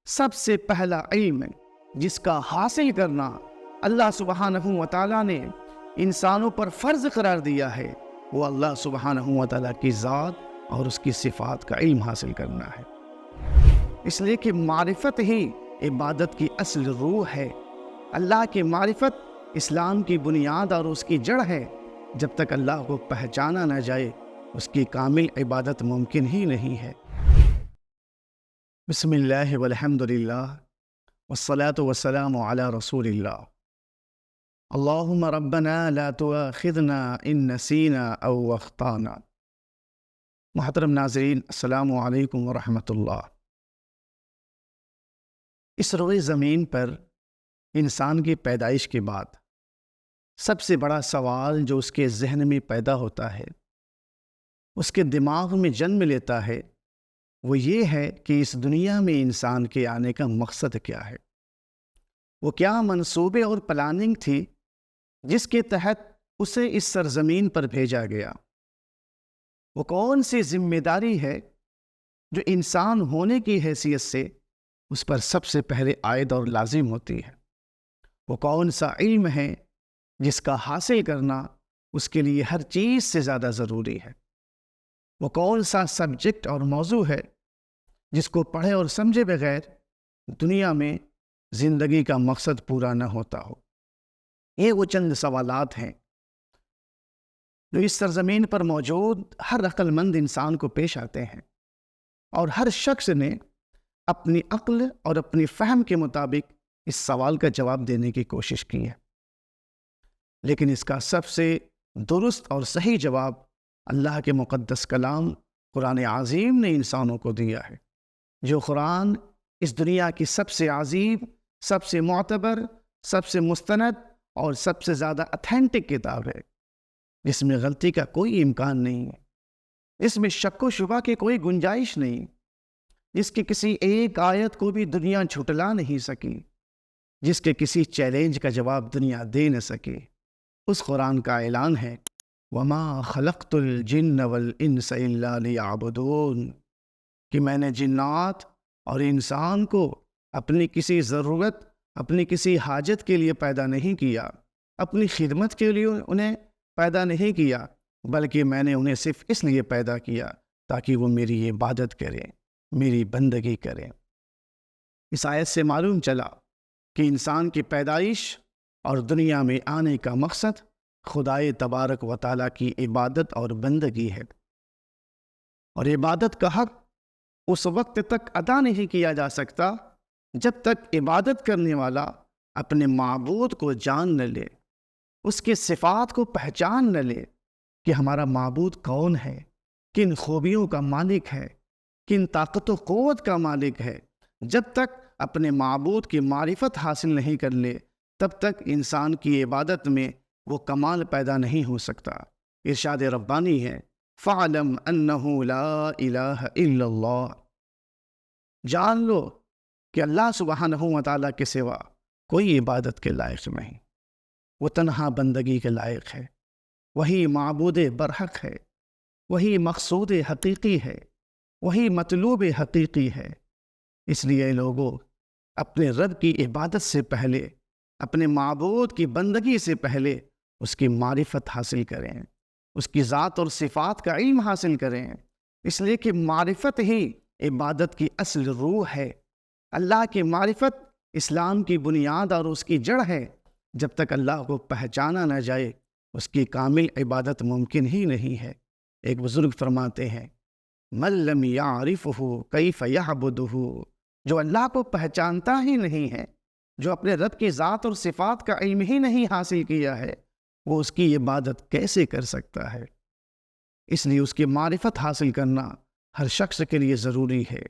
سب سے پہلا علم جس کا حاصل کرنا اللہ سبحانہ و تعالیٰ نے انسانوں پر فرض قرار دیا ہے، وہ اللہ سبحانہ و تعالیٰ کی ذات اور اس کی صفات کا علم حاصل کرنا ہے۔ اس لیے کہ معرفت ہی عبادت کی اصل روح ہے۔ اللہ کی معرفت اسلام کی بنیاد اور اس کی جڑ ہے۔ جب تک اللہ کو پہچانا نہ جائے اس کی کامل عبادت ممکن ہی نہیں ہے۔ بسم اللہ والحمد للہ والصلاة والسلام علی رسول اللہ۔ اللہم ربنا لا تؤاخذنا ان نسینا او اخطانا۔ محترم ناظرین، السلام علیکم ورحمۃ اللہ۔ اس روئے زمین پر انسان کی پیدائش کے بعد سب سے بڑا سوال جو اس کے ذہن میں پیدا ہوتا ہے، اس کے دماغ میں جنم لیتا ہے، وہ یہ ہے کہ اس دنیا میں انسان کے آنے کا مقصد کیا ہے۔ وہ کیا منصوبے اور پلاننگ تھی جس کے تحت اسے اس سرزمین پر بھیجا گیا۔ وہ کون سی ذمہ داری ہے جو انسان ہونے کی حیثیت سے اس پر سب سے پہلے عائد اور لازم ہوتی ہے۔ وہ کون سا علم ہے جس کا حاصل کرنا اس کے لیے ہر چیز سے زیادہ ضروری ہے۔ وہ کون سا سبجیکٹ اور موضوع ہے جس کو پڑھے اور سمجھے بغیر دنیا میں زندگی کا مقصد پورا نہ ہوتا ہو۔ یہ وہ چند سوالات ہیں جو اس سرزمین پر موجود ہر عقل مند انسان کو پیش آتے ہیں، اور ہر شخص نے اپنی عقل اور اپنی فہم کے مطابق اس سوال کا جواب دینے کی کوشش کی ہے، لیکن اس کا سب سے درست اور صحیح جواب اللہ کے مقدس کلام قرآن عظیم نے انسانوں کو دیا ہے۔ جو قرآن اس دنیا کی سب سے عظیم، سب سے معتبر، سب سے مستند اور سب سے زیادہ اتھینٹک کتاب ہے، جس میں غلطی کا کوئی امکان نہیں ہے، اس میں شک و شبہ کی کوئی گنجائش نہیں، جس کے کسی ایک آیت کو بھی دنیا جھٹلا نہیں سکی، جس کے کسی چیلنج کا جواب دنیا دے نہ سکے۔ اس قرآن کا اعلان ہے، وَمَا خَلَقْتُ الْجِنَّ وَالْإِنسَ إِلَّا لِيَعْبُدُونَ، کہ میں نے جنات اور انسان کو اپنی کسی ضرورت، اپنی کسی حاجت کے لیے پیدا نہیں کیا، اپنی خدمت کے لیے انہیں پیدا نہیں کیا، بلکہ میں نے انہیں صرف اس لیے پیدا کیا تاکہ وہ میری عبادت کریں، میری بندگی کریں۔ اس آیت سے معلوم چلا کہ انسان کی پیدائش اور دنیا میں آنے کا مقصد خدائے تبارک و تعالیٰ کی عبادت اور بندگی ہے، اور عبادت کا حق اس وقت تک ادا نہیں کیا جا سکتا جب تک عبادت کرنے والا اپنے معبود کو جان نہ لے، اس کے صفات کو پہچان نہ لے کہ ہمارا معبود کون ہے، کن خوبیوں کا مالک ہے، کن طاقت و قوت کا مالک ہے۔ جب تک اپنے معبود کی معرفت حاصل نہیں کر لے، تب تک انسان کی عبادت میں وہ کمال پیدا نہیں ہو سکتا۔ ارشاد ربانی ہے، فَعْلَمْ أَنَّهُ لَا إِلَٰهَ إِلَّا اللَّهُ، جان لو کہ اللہ سبحانہ و تعالیٰ کے سوا کوئی عبادت کے لائق نہیں، وہ تنہا بندگی کے لائق ہے، وہی معبود برحق ہے، وہی مقصود حقیقی ہے، وہی مطلوب حقیقی ہے۔ اس لیے لوگوں، اپنے رب کی عبادت سے پہلے، اپنے معبود کی بندگی سے پہلے اس کی معرفت حاصل کریں، اس کی ذات اور صفات کا علم حاصل کریں، اس لیے کہ معرفت ہی عبادت کی اصل روح ہے۔ اللہ کی معرفت اسلام کی بنیاد اور اس کی جڑ ہے۔ جب تک اللہ کو پہچانا نہ جائے اس کی کامل عبادت ممکن ہی نہیں ہے۔ ایک بزرگ فرماتے ہیں، مَن لَّمْ يَعْرِفْهُ كَيْفَ يَعْبُدُهُ، جو اللہ کو پہچانتا ہی نہیں ہے، جو اپنے رب کی ذات اور صفات کا علم ہی نہیں حاصل کیا ہے، وہ اس کی عبادت کیسے کر سکتا ہے؟ اس لیے اس کی معرفت حاصل کرنا ہر شخص کے لیے ضروری ہے۔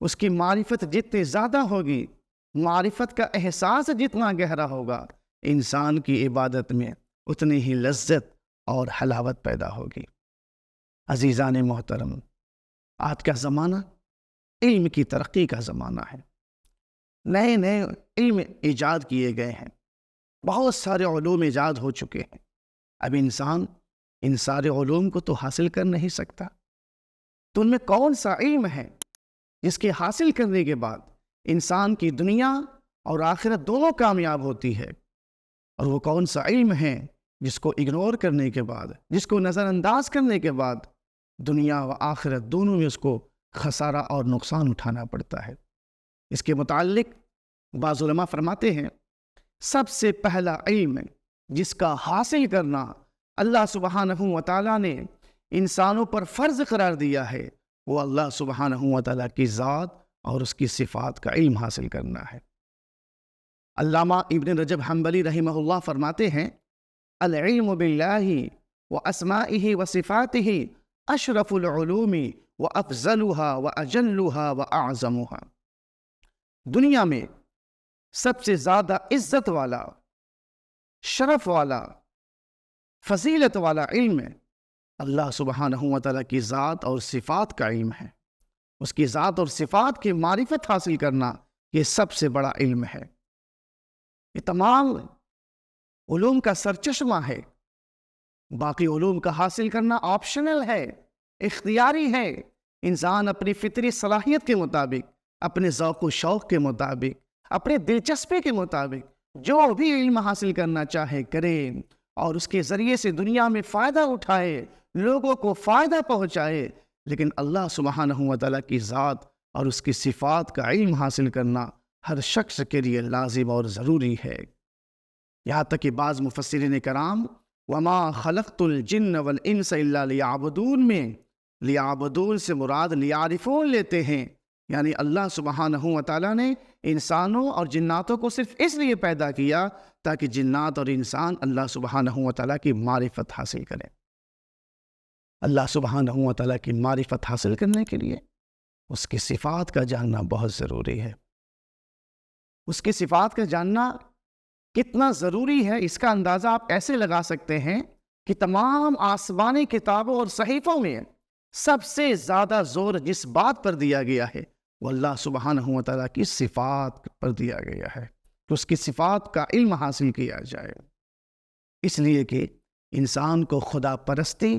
اس کی معرفت جتنی زیادہ ہوگی، معرفت کا احساس جتنا گہرا ہوگا، انسان کی عبادت میں اتنی ہی لذت اور حلاوت پیدا ہوگی۔ عزیزان محترم، آج کا زمانہ علم کی ترقی کا زمانہ ہے۔ نئے نئے علم ایجاد کیے گئے ہیں، بہت سارے علوم ایجاد ہو چکے ہیں۔ اب انسان ان سارے علوم کو تو حاصل کر نہیں سکتا، تو ان میں کون سا علم ہے جس کے حاصل کرنے کے بعد انسان کی دنیا اور آخرت دونوں کامیاب ہوتی ہے، اور وہ کون سا علم ہے جس کو اگنور کرنے کے بعد، جس کو نظر انداز کرنے کے بعد دنیا و آخرت دونوں میں اس کو خسارہ اور نقصان اٹھانا پڑتا ہے۔ اس کے متعلق بعض علماء فرماتے ہیں سب سے پہلا علم جس کا حاصل کرنا اللہ سبحانہ و تعالیٰ نے انسانوں پر فرض قرار دیا ہے، وہ اللہ سبحانہ و تعالیٰ کی ذات اور اس کی صفات کا علم حاصل کرنا ہے۔ علامہ ابن رجب حنبلی رحمہ اللہ فرماتے ہیں العلم باللہ واسمائہ وصفاتہ اشرف العلوم وافضلها واجلها واعظمها، دنیا میں سب سے زیادہ عزت والا، شرف والا، فضیلت والا علم اللہ سبحانہ و تعالیٰ کی ذات اور صفات کا علم ہے۔ اس کی ذات اور صفات کی معرفت حاصل کرنا یہ سب سے بڑا علم ہے۔ یہ تمام علوم کا سرچشمہ ہے، باقی علوم کا حاصل کرنا آپشنل ہے، اختیاری ہے۔ انسان اپنی فطری صلاحیت کے مطابق، اپنے ذوق و شوق کے مطابق، اپنے دلچسپی کے مطابق جو بھی علم حاصل کرنا چاہے کرے، اور اس کے ذریعے سے دنیا میں فائدہ اٹھائے، لوگوں کو فائدہ پہنچائے، لیکن اللہ سبحانہ و تعالیٰ کی ذات اور اس کی صفات کا علم حاصل کرنا ہر شخص کے لیے لازم اور ضروری ہے۔ یہاں تک کہ بعض مفسرین کرام وما خلقت الجن والانس الا لیعبدون میں لیعبدون سے مراد لیعرفون لیتے ہیں، یعنی اللہ سبحانہ و تعالیٰ نے انسانوں اور جناتوں کو صرف اس لیے پیدا کیا تاکہ جنات اور انسان اللہ سبحانہ و تعالیٰ کی معرفت حاصل کریں۔ اللہ سبحانہ و تعالیٰ کی معرفت حاصل کرنے کے لیے اس کی صفات کا جاننا بہت ضروری ہے۔ اس کی صفات کا جاننا کتنا ضروری ہے اس کا اندازہ آپ ایسے لگا سکتے ہیں کہ تمام آسمانی کتابوں اور صحیفوں میں سب سے زیادہ زور جس بات پر دیا گیا ہے وہ اللہ سبحانہ و تعالیٰ کی صفات پر دیا گیا ہے کہ اس کی صفات کا علم حاصل کیا جائے، اس لیے کہ انسان کو خدا پرستی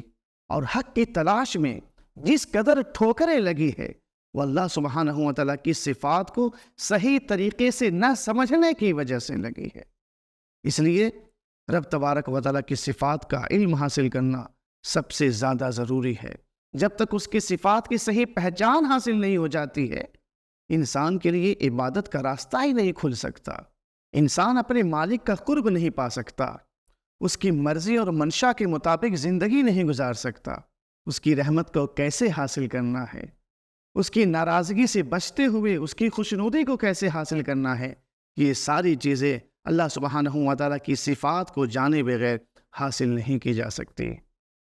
اور حق کی تلاش میں جس قدر ٹھوکریں لگی ہے وہ اللہ سبحانہ و تعالیٰ کی صفات کو صحیح طریقے سے نہ سمجھنے کی وجہ سے لگی ہے۔ اس لیے رب تبارک و تعالیٰ کی صفات کا علم حاصل کرنا سب سے زیادہ ضروری ہے۔ جب تک اس کی صفات کی صحیح پہچان حاصل نہیں ہو جاتی ہے، انسان کے لیے عبادت کا راستہ ہی نہیں کھل سکتا، انسان اپنے مالک کا قرب نہیں پا سکتا، اس کی مرضی اور منشا کے مطابق زندگی نہیں گزار سکتا، اس کی رحمت کو کیسے حاصل کرنا ہے، اس کی ناراضگی سے بچتے ہوئے اس کی خوشنودی کو کیسے حاصل کرنا ہے، یہ ساری چیزیں اللہ سبحانہ و تعالیٰ کی صفات کو جانے بغیر حاصل نہیں کی جا سکتی۔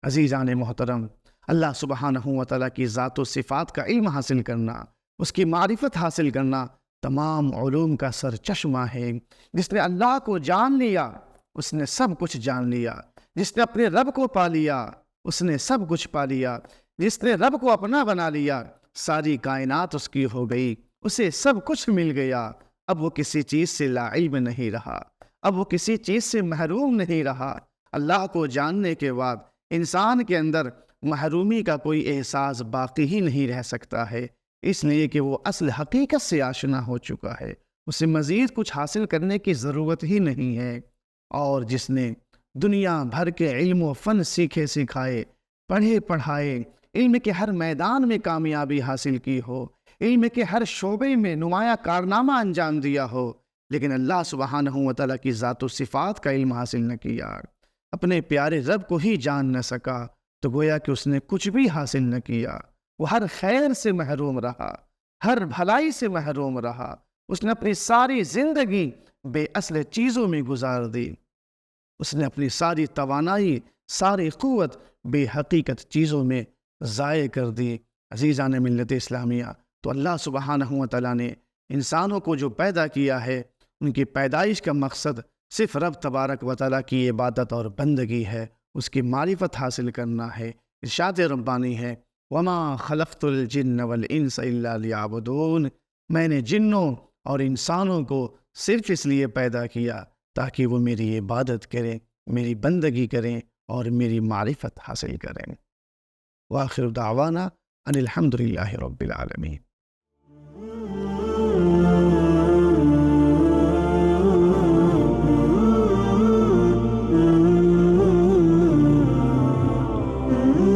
عزیزان محترم، اللہ سبحانہ و تعالیٰ کی ذات و صفات کا علم حاصل کرنا، اس کی معرفت حاصل کرنا تمام علوم کا سرچشمہ ہے۔ جس نے اللہ کو جان لیا اس نے سب کچھ جان لیا، جس نے اپنے رب کو پا لیا اس نے سب کچھ پا لیا، جس نے رب کو اپنا بنا لیا ساری کائنات اس کی ہو گئی، اسے سب کچھ مل گیا۔ اب وہ کسی چیز سے لا علم نہیں رہا، اب وہ کسی چیز سے محروم نہیں رہا۔ اللہ کو جاننے کے بعد انسان کے اندر محرومی کا کوئی احساس باقی ہی نہیں رہ سکتا ہے، اس لیے کہ وہ اصل حقیقت سے آشنا ہو چکا ہے، اسے مزید کچھ حاصل کرنے کی ضرورت ہی نہیں ہے۔ اور جس نے دنیا بھر کے علم و فن سیکھے سکھائے، پڑھے پڑھائے، علم کے ہر میدان میں کامیابی حاصل کی ہو، علم کے ہر شعبے میں نمایاں کارنامہ انجام دیا ہو، لیکن اللہ سبحانہ و تعالیٰ کی ذات و صفات کا علم حاصل نہ کیا، اپنے پیارے رب کو ہی جان نہ سکا، تو گویا کہ اس نے کچھ بھی حاصل نہ کیا۔ وہ ہر خیر سے محروم رہا، ہر بھلائی سے محروم رہا، اس نے اپنی ساری زندگی بے اصل چیزوں میں گزار دی، اس نے اپنی ساری توانائی، ساری قوت بے حقیقت چیزوں میں ضائع کر دی۔ عزیزان ملت اسلامیہ، تو اللہ سبحانہ و تعالیٰ نے انسانوں کو جو پیدا کیا ہے، ان کی پیدائش کا مقصد صرف رب تبارک و تعالیٰ کی عبادت اور بندگی ہے، اس کی معرفت حاصل کرنا ہے۔ ارشاد ربانی ہے وَمَا خَلَقْتُ الْجِنَّ وَالْإِنسَ إِلَّا لِيَعْبُدُونَ، میں نے جنوں اور انسانوں کو صرف اس لیے پیدا کیا تاکہ وہ میری عبادت کریں، میری بندگی کریں اور میری معرفت حاصل کریں۔ وآخر دعوانا ان الحمد للہ رب العالمین۔